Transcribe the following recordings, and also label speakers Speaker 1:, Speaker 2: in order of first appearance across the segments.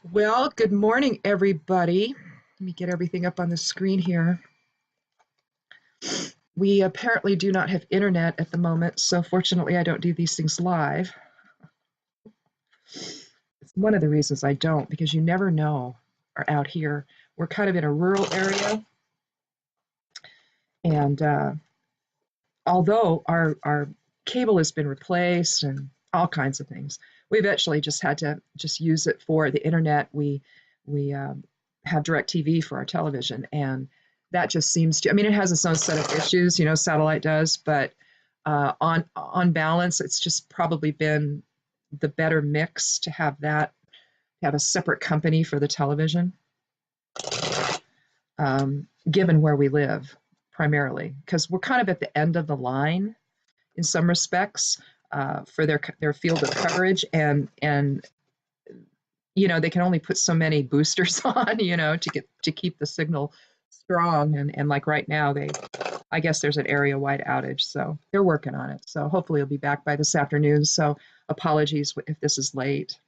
Speaker 1: Well, good morning, everybody. Let me get everything up on the screen here. We apparently do not have internet at the moment, so fortunately I don't do these things live. It's one of the reasons I don't, because you never know out here. We're kind of in a rural area, and although our cable has been replaced and all kinds of things, we've actually just had to just use it for the internet. We have DirecTV for our television, and that just seems to, I mean, it has its own set of issues, satellite does, but on balance, it's just probably been the better mix to have a separate company for the television, given where we live primarily, because we're kind of at the end of the line in some respects for their field of coverage, and they can only put so many boosters on, to keep the signal strong, and like right now I guess there's an area-wide outage, so they're working on it. So hopefully it'll be back by this afternoon. So apologies if this is late,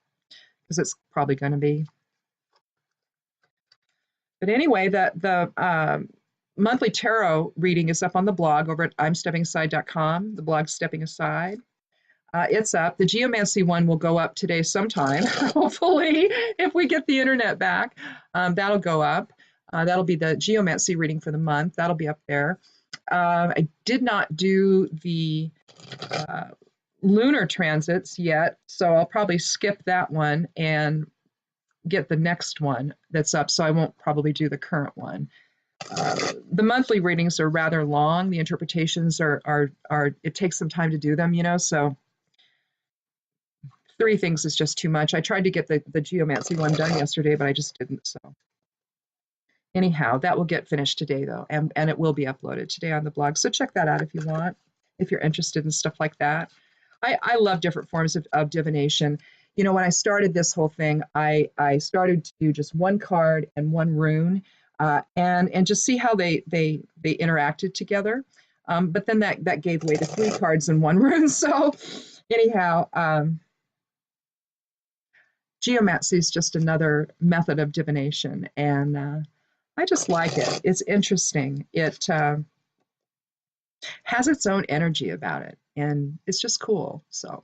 Speaker 1: because it's probably going to be. But anyway, the monthly tarot reading is up on the blog over at imsteppingaside.com. The blog Stepping Aside. It's up. The geomancy one will go up today sometime, hopefully, if we get the internet back. That'll go up. That'll be the geomancy reading for the month. That'll be up there. I did not do the lunar transits yet, so I'll probably skip that one and get the next one that's up, so I won't probably do the current one. The monthly readings are rather long. The interpretations are it takes some time to do them, so 3 things is just too much. I tried to get the geomancy one done yesterday, but I just didn't. So anyhow, that will get finished today, though, and it will be uploaded today on the blog. So check that out if you want, if you're interested in stuff like that. I love different forms of divination. When I started this whole thing, I started to do just one card and one rune, and just see how they interacted together. But then that gave way to 3 cards and 1 rune. So anyhow, geomancy is just another method of divination, and I just like it. It's interesting. It has its own energy about it, and it's just cool. So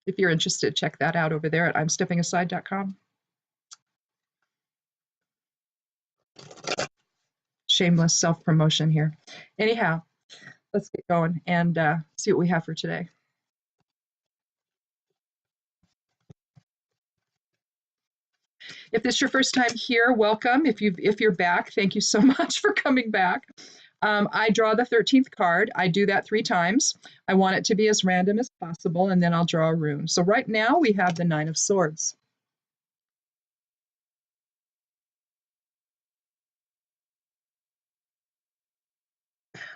Speaker 1: if you're interested, check that out over there at imsteppingaside.com. Shameless self-promotion here. Anyhow, let's get going and see what we have for today. If this is your first time here, welcome. If you're back, thank you so much for coming back. I draw the 13th card. I do that 3 times. I want it to be as random as possible, and then I'll draw a rune. So right now we have the 9 of Swords.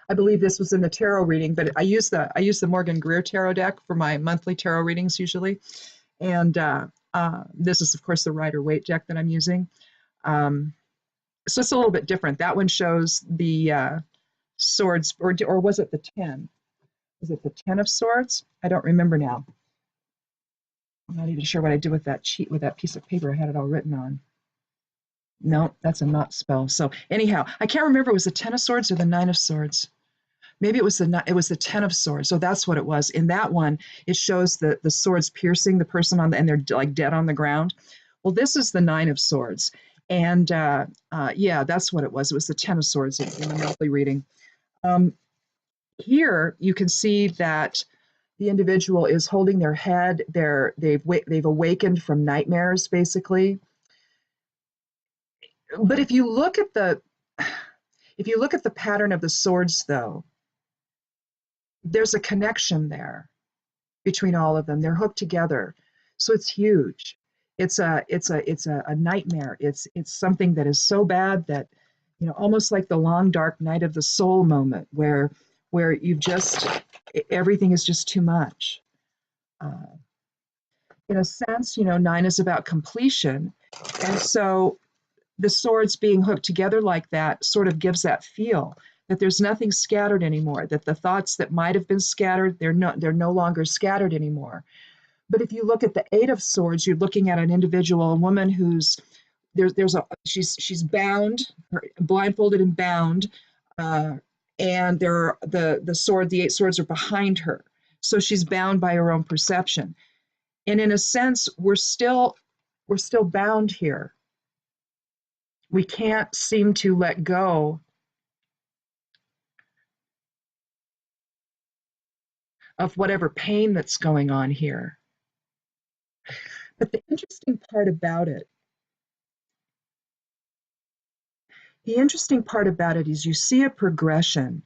Speaker 1: I believe this was in the tarot reading, but I use the Morgan Greer tarot deck for my monthly tarot readings usually, and this is of course the Rider-Waite deck that I'm using. So it's a little bit different. That one shows the swords, or was it the 10? Is it the 10 of Swords? I don't remember now. I'm not even sure what I did with that sheet, with that piece of paper. I had it all written on. No, that's a not spell. So anyhow, I can't remember. It was the 10 of Swords or the 9 of Swords. Maybe it was the 10 of Swords. So that's what it was. In that one, it shows the swords piercing the person and they're like dead on the ground. Well, this is the 9 of Swords. And yeah, that's what it was. It was the 10 of Swords in the monthly reading. Here you can see that the individual is holding their head. They've awakened from nightmares, basically. But if you look at the pattern of the swords, though, there's a connection there between all of them. They're hooked together, so it's huge. It's a nightmare. It's something that is so bad that, almost like the long dark night of the soul moment, where you've just, everything is just too much. In a sense, 9 is about completion, and so the swords being hooked together like that sort of gives that feel that there's nothing scattered anymore, that the thoughts that might have been scattered, they're no longer scattered anymore. But if you look at the 8 of Swords, you're looking at an individual, a woman who's there's a she's bound, blindfolded and bound, uh, and there are the eight swords are behind her, so she's bound by her own perception. And in a sense, we're still bound here. We can't seem to let go of whatever pain that's going on here. But the interesting part about it is you see a progression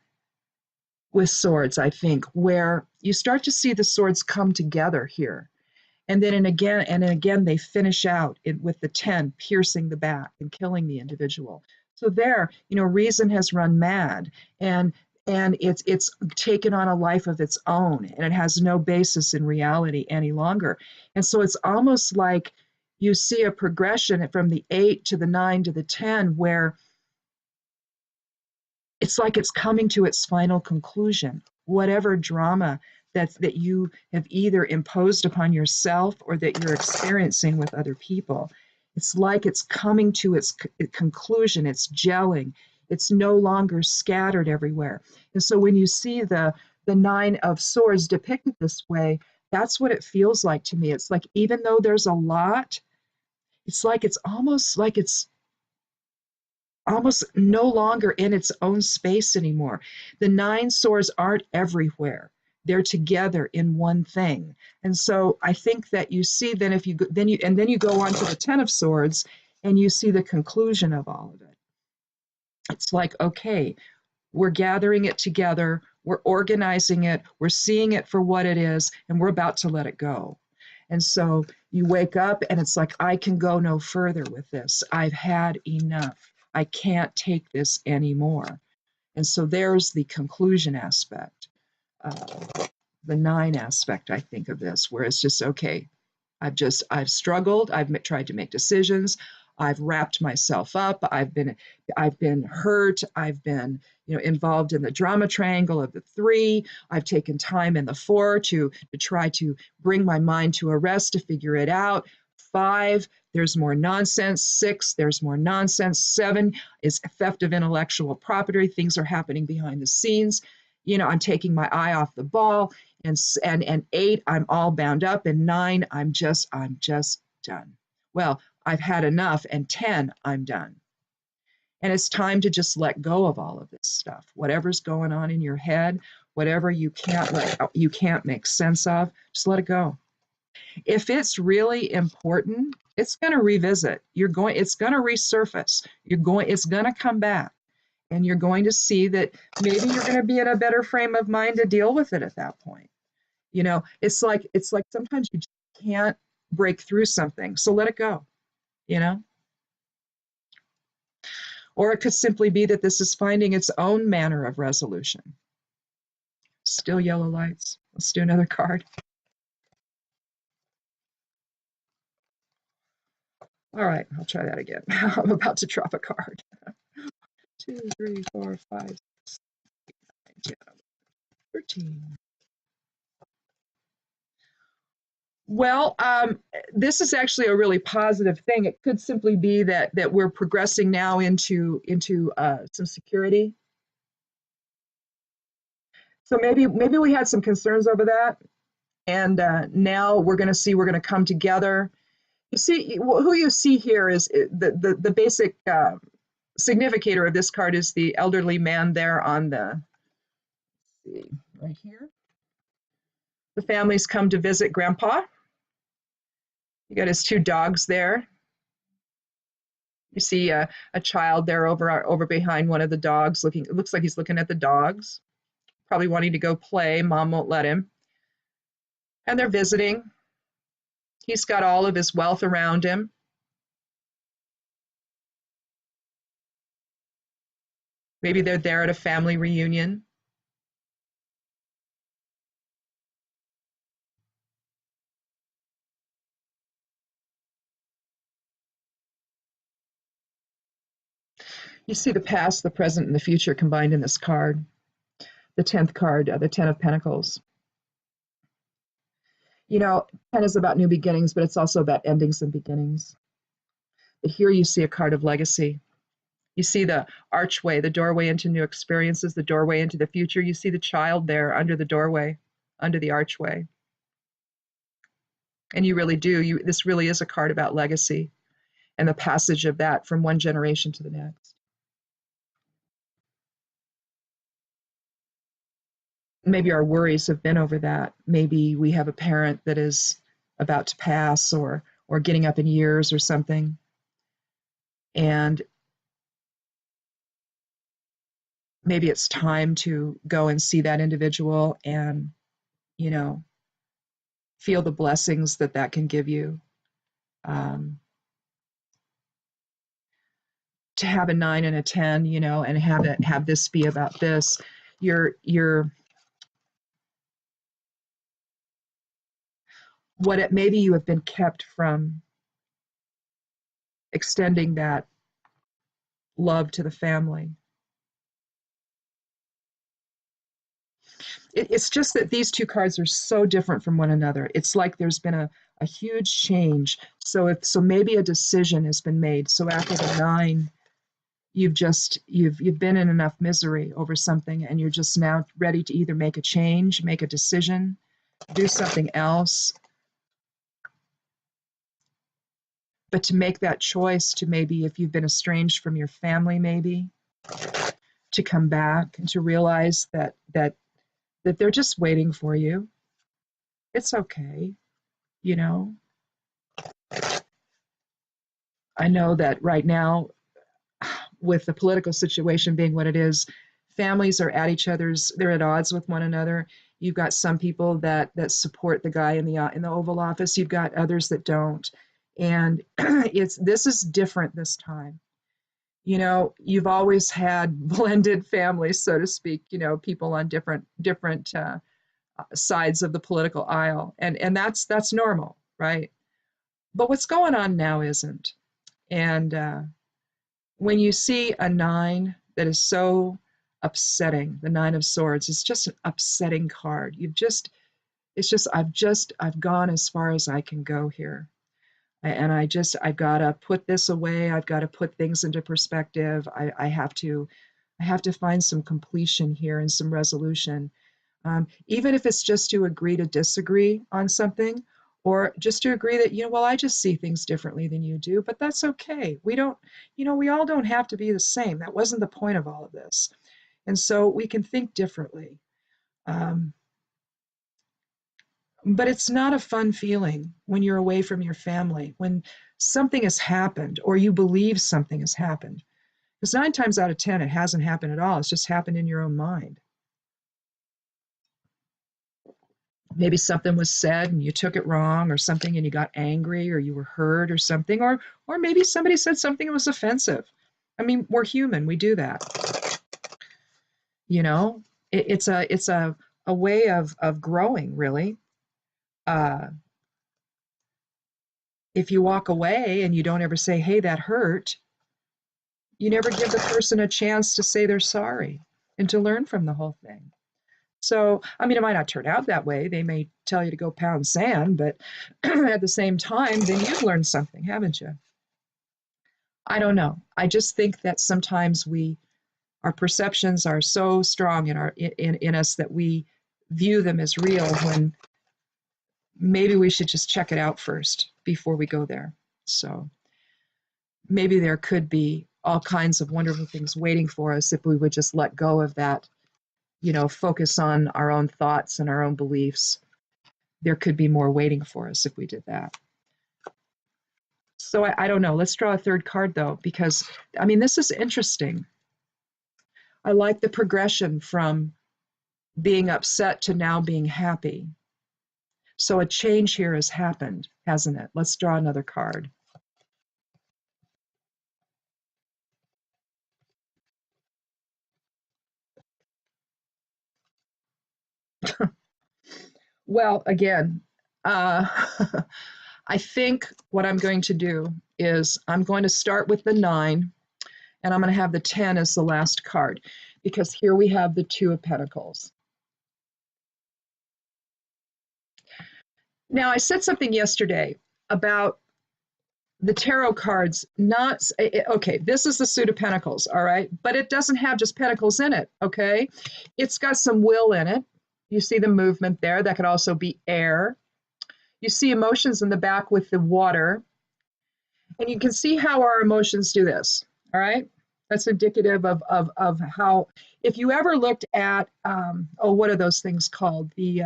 Speaker 1: with swords, I think, where you start to see the swords come together here. And then again they finish out with the 10 piercing the back and killing the individual. So there, reason has run mad, and it's taken on a life of its own, and it has no basis in reality any longer. And so it's almost like you see a progression from the 8 to the 9 to the 10, where it's like it's coming to its final conclusion. Whatever drama that you have either imposed upon yourself or that you're experiencing with other people, it's like it's coming to its conclusion. It's gelling. It's no longer scattered everywhere. And so when you see the 9 of swords depicted this way, that's what it feels like to me. It's like, even though there's a lot, it's like it's almost no longer in its own space anymore. The 9 swords aren't everywhere. They're together in one thing. And so I think that you see, then if you then you go on to the 10 of swords, and you see the conclusion of all of it. It's like, okay, we're gathering it together, we're organizing it, we're seeing it for what it is, and we're about to let it go. And so you wake up and it's like, I can go no further with this. I've had enough. I can't take this anymore. And so there's the conclusion aspect, the 9 aspect, I think, of this, where it's just, okay, I've struggled, I've tried to make decisions, I've wrapped myself up, I've been hurt, I've been involved in the drama triangle of the 3, I've taken time in the 4 to try to bring my mind to a rest to figure it out. 5, there's more nonsense. 6, there's more nonsense. 7 is theft of intellectual property. Things are happening behind the scenes. I'm taking my eye off the ball. And 8, I'm all bound up. And 9, I'm just done. Well, I've had enough. And 10, I'm done. And it's time to just let go of all of this stuff. Whatever's going on in your head, whatever you can't make sense of, just let it go. If it's really important, it's going to revisit. It's going to resurface. It's going to come back. And you're going to see that maybe you're going to be in a better frame of mind to deal with it at that point. It's like sometimes you just can't break through something. So let it go, Or it could simply be that this is finding its own manner of resolution. Still yellow lights. Let's do another card. All right, I'll try that again. I'm about to drop a card. 2, 3, 4, 5, 6, 7, 8, 9, 10, 13. Well, this is actually a really positive thing. It could simply be that we're progressing now into some security. So maybe we had some concerns over that, and now we're going to come together. You see, who you see here is the basic significator of this card is the elderly man there on right here. The family's come to visit Grandpa. You got his 2 dogs there. You see a child there over behind one of the dogs looking. It looks like he's looking at the dogs, probably wanting to go play. Mom won't let him. And they're visiting. He's got all of his wealth around him. Maybe they're there at a family reunion. You see the past, the present, and the future combined in this card. The 10th card, the 10 of Pentacles. 10 is about new beginnings, but it's also about endings and beginnings. Here you see a card of legacy. You see the archway, the doorway into new experiences, the doorway into the future. You see the child there under the doorway, under the archway. And you really do. This really is a card about legacy and the passage of that from one generation to the next. Maybe our worries have been over that. Maybe we have a parent that is about to pass or getting up in years or something. And maybe it's time to go and see that individual and, you know, feel the blessings that that can give you. To have a 9 and a 10, you know, and have this be about this, you're what it maybe you have been kept from extending that love to the family. It's just that these two cards are so different from one another. It's like there's been a huge change. So maybe a decision has been made. So after the 9, you've been in enough misery over something, and you're just now ready to either make a change, make a decision, do something else. But to make that choice, to maybe, if you've been estranged from your family, maybe to come back and to realize that they're just waiting for you. It's okay, you know. I know that right now, with the political situation being what it is, families are at each other's, they're at odds with one another. You've got some people that support the guy in the Oval Office. You've got others that don't. And this is different this time. You know, you've always had blended families, so to speak, you know, people on different sides of the political aisle. And that's normal, right? But what's going on now isn't. And when you see a 9 that is so upsetting, the 9 of Swords, it's just an upsetting card. I've gone as far as I can go here. And I've got to put this away. I've got to put things into perspective. I have to find some completion here and some resolution. Even if it's just to agree to disagree on something, or just to agree that, you know, well, I just see things differently than you do, but that's okay. We don't, you know, we all don't have to be the same. That wasn't the point of all of this. And so we can think differently. But it's not a fun feeling when you're away from your family, when something has happened or you believe something has happened. Because 9 times out of 10, it hasn't happened at all. It's just happened in your own mind. Maybe something was said and you took it wrong, or something, and you got angry, or you were hurt or something, or maybe somebody said something that was offensive. I mean, we're human. We do that. You know, it's a way of growing, really. If you walk away and you don't ever say, hey, that hurt, you never give the person a chance to say they're sorry and to learn from the whole thing. So, I mean, it might not turn out that way. They may tell you to go pound sand, but at the same time, then you've learned something, haven't you? I don't know. I just think that sometimes our perceptions are so strong in us that we view them as real, when maybe we should just check it out first before we go there. So maybe there could be all kinds of wonderful things waiting for us if we would just let go of that, you know, focus on our own thoughts and our own beliefs. There could be more waiting for us if we did that. So I don't know. Let's draw a third card, though, because, I mean, this is interesting. I like the progression from being upset to now being happy. So a change here has happened, hasn't it? Let's draw another card. Well, again, I think what I'm going to do is I'm going to start with the 9, and I'm going to have the 10 as the last card, because here we have the 2 of Pentacles. Now, I said something yesterday about the tarot cards, not okay, this is the suit of pentacles, all right, but it doesn't have just pentacles in it, okay? It's got some will in it. You see the movement there. That could also be air. You see emotions in the back with the water, and you can see how our emotions do this, all right? That's indicative of how, if you ever looked at oh, what are those things called, the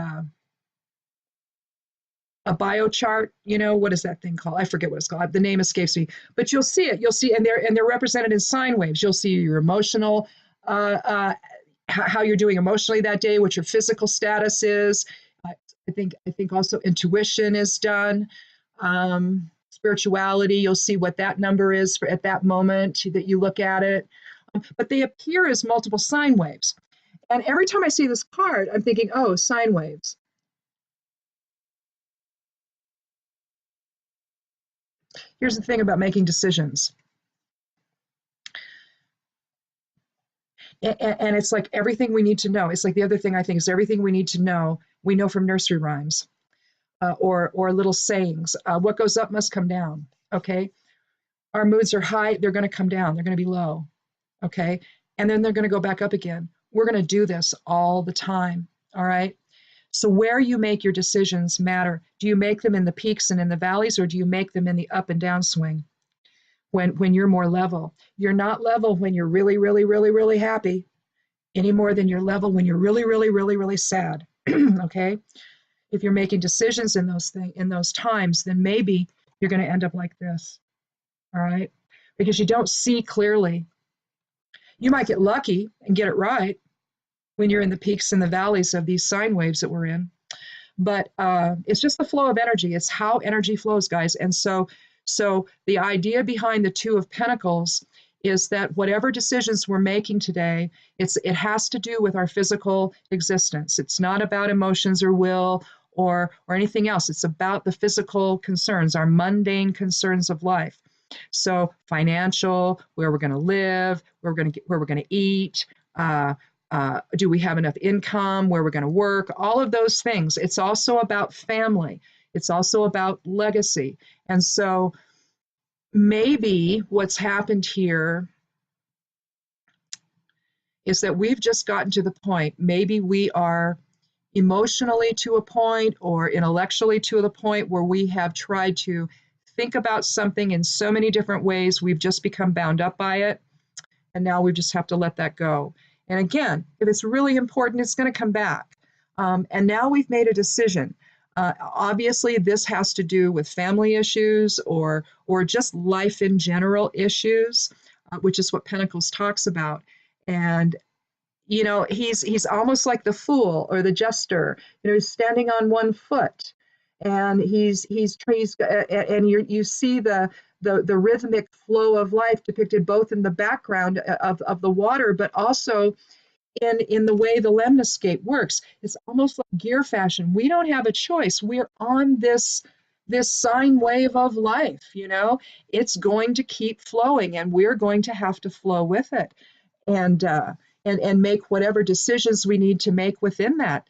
Speaker 1: a biochart, you know, what is that thing called? I forget what it's called. The name escapes me, but you'll see it. You'll see, and they're represented in sine waves. You'll see your emotional, how you're doing emotionally that day, what your physical status is. I think also intuition is done. Spirituality, you'll see what that number is for at that moment that you look at it. But they appear as multiple sine waves. And every time I see this card, I'm thinking, oh, sine waves. Here's the thing about making decisions. And it's like everything we need to know. It's like the other thing I think is everything we need to know, we know from nursery rhymes or little sayings. What goes up must come down, okay? Our moods are high, they're gonna come down, they're gonna be low, okay? And then they're gonna go back up again. We're gonna do this all the time, all right? So where you make your decisions matter. Do you make them in the peaks and in the valleys, or do you make them in the up and down swing? When you're more level. You're not level when you're really, really, really, really happy any more than you're level when you're really, really, really, really sad. Okay? If you're making decisions in those times, then maybe you're going to end up like this. All right? Because you don't see clearly. You might get lucky and get it right when you're in the peaks and the valleys of these sine waves that we're in. But it's just the flow of energy. It's how energy flows, guys. And so the idea behind the Two of Pentacles is that whatever decisions we're making today, it has to do with our physical existence. It's not about emotions or will or anything else. It's about the physical concerns, our mundane concerns of life. So financial, where we're going to live, where we're going to eat, do we have enough income, where we're going to work, all of those things. It's also about family. It's also about legacy. And so maybe what's happened here is that we've just gotten to the point, maybe we are emotionally to a point or intellectually to the point where we have tried to think about something in so many different ways, we've just become bound up by it. And now we just have to let that go. And again, if it's really important, it's going to come back. And now we've made a decision. Obviously, this has to do with family issues or just life in general issues, which is what Pentacles talks about. And you know, he's almost like the fool or the jester. You know, he's standing on one foot, and he's and you see the rhythmic flow of life depicted both in the background of the water, but also in the way the lemniscape works. It's almost like gear fashion. We don't have a choice. We're on this sine wave of life, you know. It's going to keep flowing, and we're going to have to flow with it, and make whatever decisions we need to make within that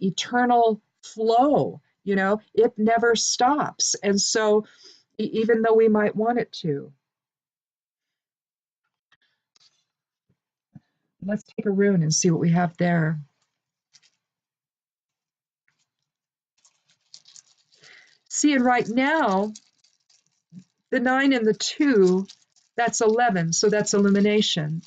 Speaker 1: eternal flow. You know, it never stops. And so even though we might want it to. Let's take a rune and see what we have there. See, and right now, the 9 and the 2, that's 11. So that's illumination.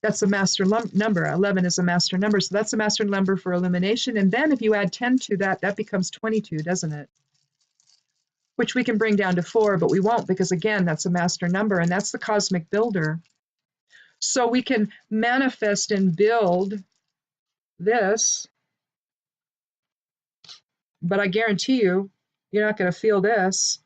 Speaker 1: That's a master number. 11 is a master number. So that's a master number for illumination. And then if you add 10 to that, that becomes 22, doesn't it? Which we can bring down to 4, but we won't because, again, that's a master number, and that's the cosmic builder. So we can manifest and build this, but I guarantee you, you're not going to feel this.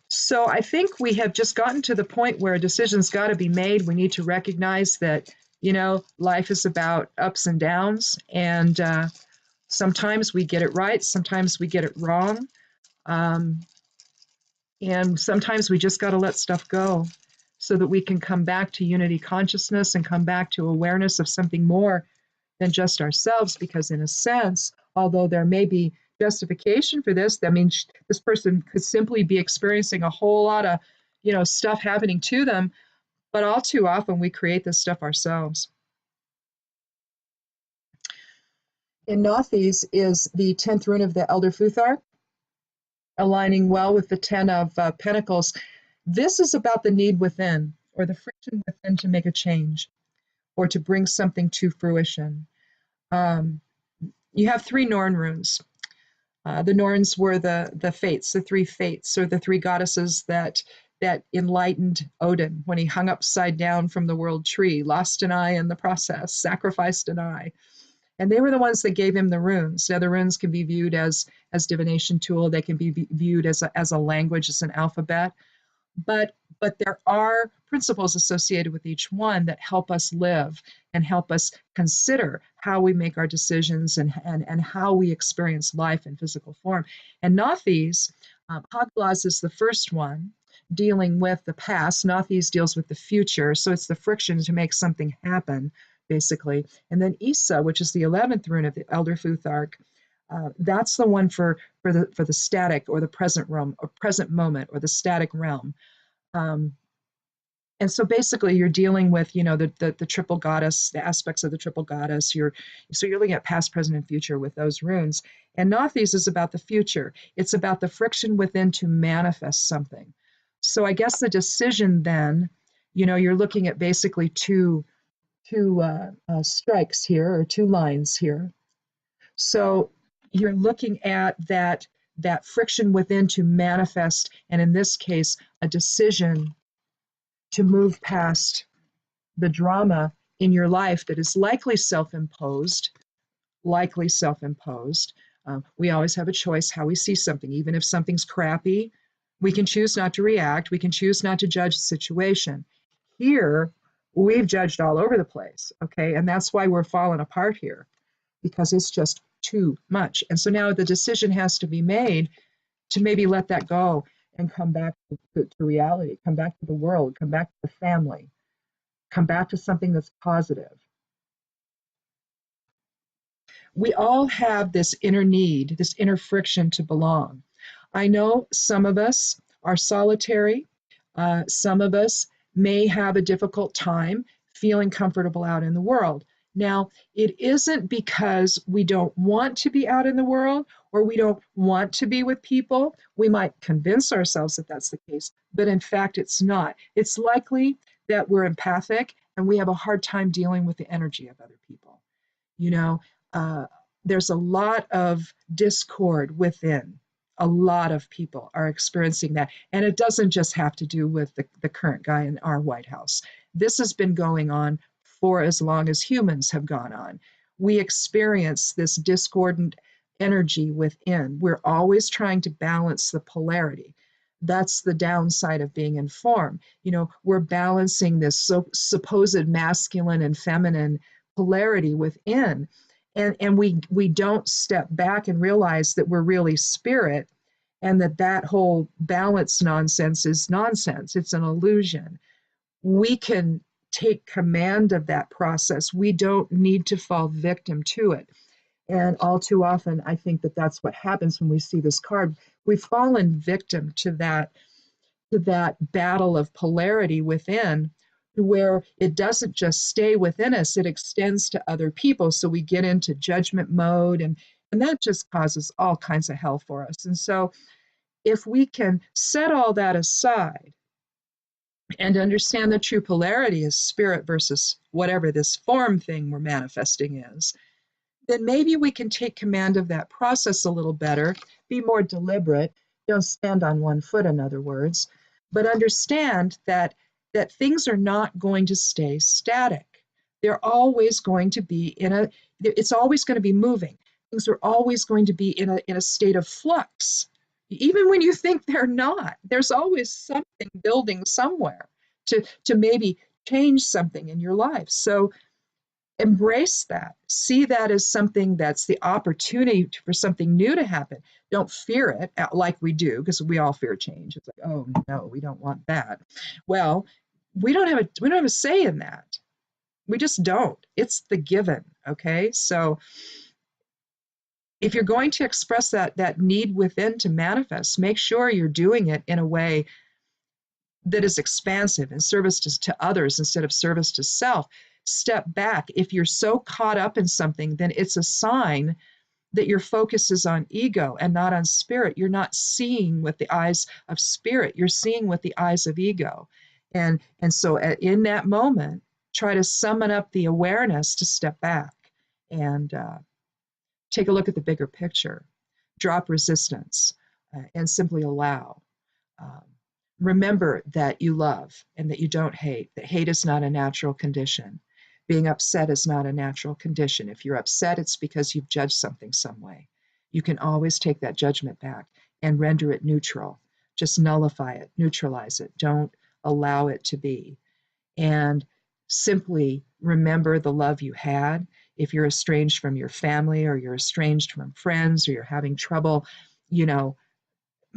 Speaker 1: So I think we have just gotten to the point where a decision's got to be made. We need to recognize that, you know, life is about ups and downs, and sometimes we get it right, sometimes we get it wrong, and sometimes we just got to let stuff go so that we can come back to unity consciousness and come back to awareness of something more than just ourselves, because in a sense, although there may be justification for this. I mean, this person could simply be experiencing a whole lot of, stuff happening to them, but all too often we create this stuff ourselves. In Nothes is the 10th rune of the Elder Futhark, aligning well with the 10 of Pentacles. This is about the need within, or the friction within to make a change, or to bring something to fruition. You have 3 Norn runes. The Norns were the fates, the 3 fates, or the 3 goddesses that enlightened Odin when he hung upside down from the world tree, lost an eye in the process, sacrificed an eye. And they were the ones that gave him the runes. Now, the runes can be viewed as divination tool. They can be viewed as a language, as an alphabet. But there are principles associated with each one that help us live and help us consider how we make our decisions and how we experience life in physical form. And Nothes, Haglas is the first one, dealing with the past. Nothes deals with the future, so it's the friction to make something happen, basically. And then Isa, which is the 11th rune of the Elder Futhark, that's the one for the static, or the present realm, or present moment, or the static realm. And so basically you're dealing with, the triple goddess, the aspects of the triple goddess. So you're looking at past, present, and future with those runes. And Nothes is about the future. It's about the friction within to manifest something. So I guess the decision then, you're looking at basically two strikes here, or 2 lines here. So you're looking at that friction within to manifest, and in this case, a decision to move past the drama in your life that is likely self-imposed. We always have a choice how we see something. Even if something's crappy, we can choose not to react. We can choose not to judge the situation. Here, we've judged all over the place, okay? And that's why we're falling apart here, because it's just too much. And so now the decision has to be made to maybe let that go and come back to reality, come back to the world, come back to the family, come back to something that's positive. We all have this inner need, this inner friction to belong. I know some of us are solitary. Some of us may have a difficult time feeling comfortable out in the world. Now, it isn't because we don't want to be out in the world, or we don't want to be with people. We might convince ourselves that that's the case, but in fact, it's not. It's likely that we're empathic and we have a hard time dealing with the energy of other people. There's a lot of discord within. A lot of people are experiencing that. And it doesn't just have to do with the current guy in our White House. This has been going on for as long as humans have gone on. We experience this discordant energy within. We're always trying to balance the polarity. That's the downside of being in form. We're balancing this supposed masculine and feminine polarity within. And we don't step back and realize that we're really spirit, and that whole balance nonsense is nonsense. It's an illusion. We can take command of that process. We don't need to fall victim to it. And all too often, I think that that's what happens when we see this card. We've fallen victim to that battle of polarity within, where it doesn't just stay within us, it extends to other people. So we get into judgment mode, and that just causes all kinds of hell for us. And so if we can set all that aside and understand the true polarity is spirit versus whatever this form thing we're manifesting is, then maybe we can take command of that process a little better, be more deliberate, don't stand on one foot, in other words, but understand that things are not going to stay static. They're always going to be it's always going to be moving. Things are always going to be in a state of flux. Even when you think they're not, there's always something building somewhere to maybe change something in your life. So embrace that. See that as something that's the opportunity for something new to happen. Don't fear it like we do, because we all fear change. It's like, oh no, we don't want that. Well, we don't have a say in that. We just don't. It's the given. Okay. So if you're going to express that need within to manifest, make sure you're doing it in a way that is expansive and service to others instead of service to self. Step back. If you're so caught up in something, then it's a sign that your focus is on ego and not on spirit. You're not seeing with the eyes of spirit. You're seeing with the eyes of ego. And so in that moment, try to summon up the awareness to step back and take a look at the bigger picture. Drop resistance and simply allow. Um, Remember that you love and that you don't hate, that hate is not a natural condition. Being upset is not a natural condition. If you're upset, it's because you've judged something some way. You can always take that judgment back and render it neutral. Just nullify it, neutralize it. Don't allow it to be. And simply remember the love you had. If you're estranged from your family or you're estranged from friends or you're having trouble, you know,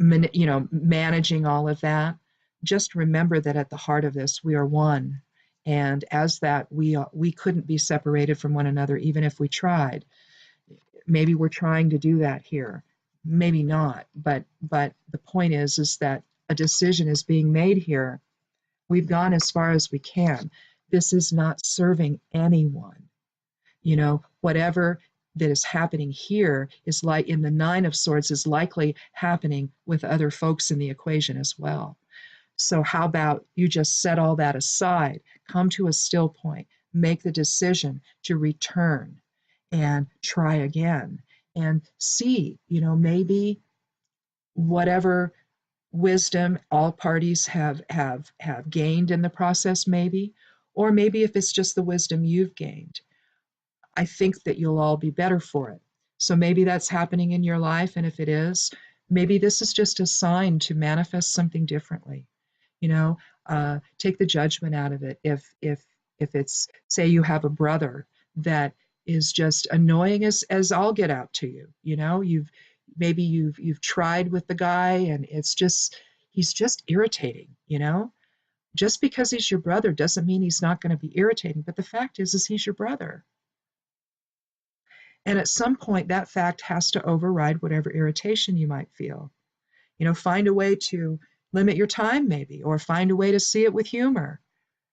Speaker 1: managing all of that, just remember that at the heart of this, we are one. And as that, we couldn't be separated from one another, even if we tried. Maybe we're trying to do that here, maybe not. But the point is that a decision is being made here. We've gone as far as we can. This is not serving anyone. Whatever that is happening here is like in the Nine of Swords is likely happening with other folks in the equation as well. So how about you just set all that aside, come to a still point, make the decision to return and try again and see, maybe whatever wisdom all parties have gained in the process, maybe, or maybe if it's just the wisdom you've gained, I think that you'll all be better for it. So maybe that's happening in your life. And if it is, maybe this is just a sign to manifest something differently. Take the judgment out of it. If it's, say you have a brother that is just annoying as all get out to you, you've tried with the guy and he's just irritating, just because he's your brother doesn't mean he's not going to be irritating. But the fact is he's your brother. And at some point, that fact has to override whatever irritation you might feel. Find a way to limit your time, maybe, or find a way to see it with humor.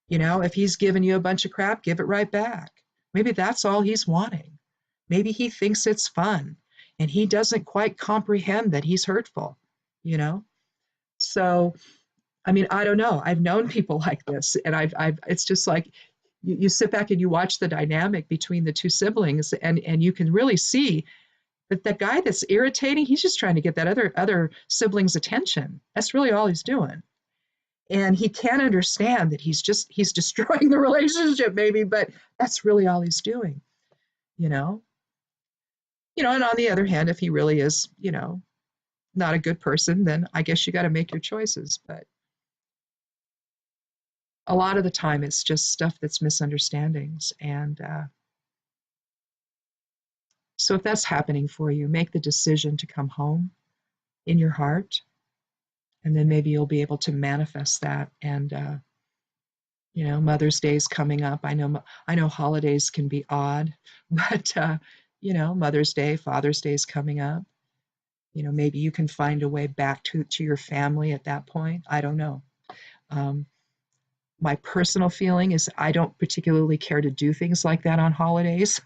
Speaker 1: If he's giving you a bunch of crap, give it right back. Maybe that's all he's wanting. Maybe he thinks it's fun and he doesn't quite comprehend that he's hurtful, So, I mean, I don't know. I've known people like this, and it's just like, you sit back and you watch the dynamic between the two siblings, and you can really see that the guy that's irritating, he's just trying to get that other sibling's attention. That's really all he's doing. And he can't understand that he's destroying the relationship, maybe, but that's really all he's doing, you know? And on the other hand, if he really is, not a good person, then I guess you got to make your choices. But a lot of the time, it's just stuff that's misunderstandings. And so if that's happening for you, make the decision to come home in your heart, and then maybe you'll be able to manifest that. And Mother's Day is coming up. I know holidays can be odd, but Mother's Day, Father's Day is coming up. Maybe you can find a way back to your family at that point. I don't know. My personal feeling is I don't particularly care to do things like that on holidays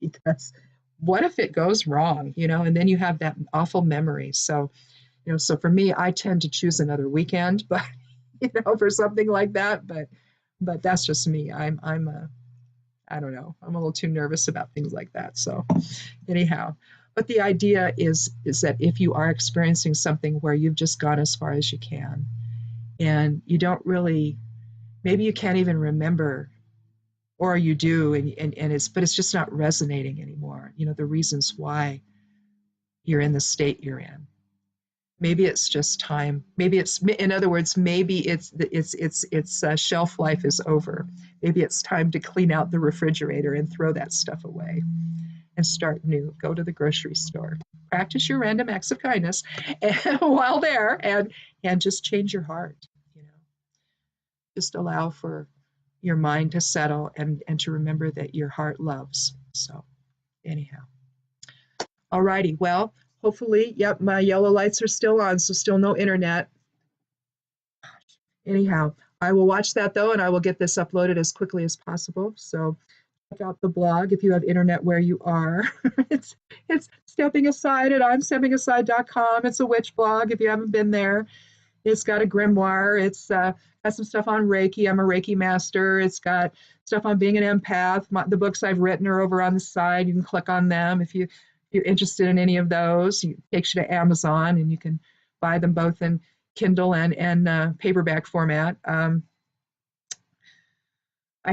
Speaker 1: because what if it goes wrong, and then you have that awful memory. So, so for me, I tend to choose another weekend, but, for something like that, but that's just me. I don't know. I'm a little too nervous about things like that. So anyhow, but the idea is that if you are experiencing something where you've just gone as far as you can and you don't really, maybe you can't even remember, or you do, and it's just not resonating anymore. The reasons why you're in the state you're in. Maybe it's just time. Maybe it's, in other words, maybe its shelf life is over. Maybe it's time to clean out the refrigerator and throw that stuff away and start new. Go to the grocery store. Practice your random acts of kindness while there, and just change your heart. Just allow for your mind to settle and to remember that your heart loves. So anyhow. Alrighty, well, hopefully, yep, my yellow lights are still on, so still no internet. Anyhow, I will watch that though, and I will get this uploaded as quickly as possible. So check out the blog if you have internet where you are. it's it's stepping aside at imsteppingaside.com. It's a witch blog if you haven't been there. It's got a grimoire. It's got some stuff on Reiki. I'm a Reiki master. It's got stuff on being an empath. The books I've written are over on the side. You can click on them if you're interested in any of those. It takes you to Amazon, and you can buy them both in Kindle and paperback format. I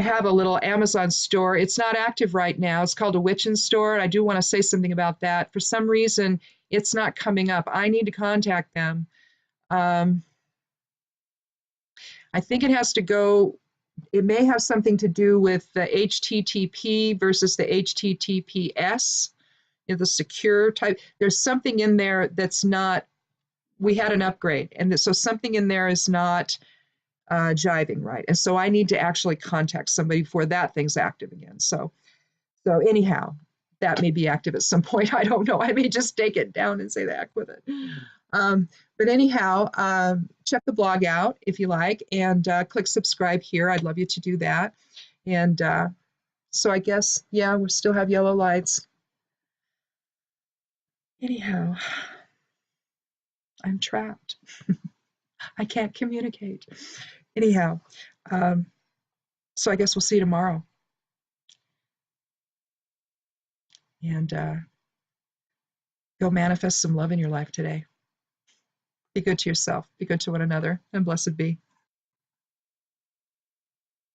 Speaker 1: have a little Amazon store. It's not active right now. It's called a Witchin' Store. I do want to say something about that. For some reason, it's not coming up. I need to contact them. Um, I think it has to go, it may have something to do with the HTTP versus the HTTPS, the secure type. There's something in there that's not, we had an upgrade. And so something in there is not jiving right. And so I need to actually contact somebody before that thing's active again. So anyhow, that may be active at some point. I don't know. I may just take it down and say the heck with it. But anyhow, check the blog out if you like, and click subscribe here. I'd love you to do that. And so I guess, yeah, we still have yellow lights. Anyhow, I'm trapped. I can't communicate. Anyhow, so I guess we'll see you tomorrow. And go manifest some love in your life today. Be good to yourself. Be good to one another. And blessed be.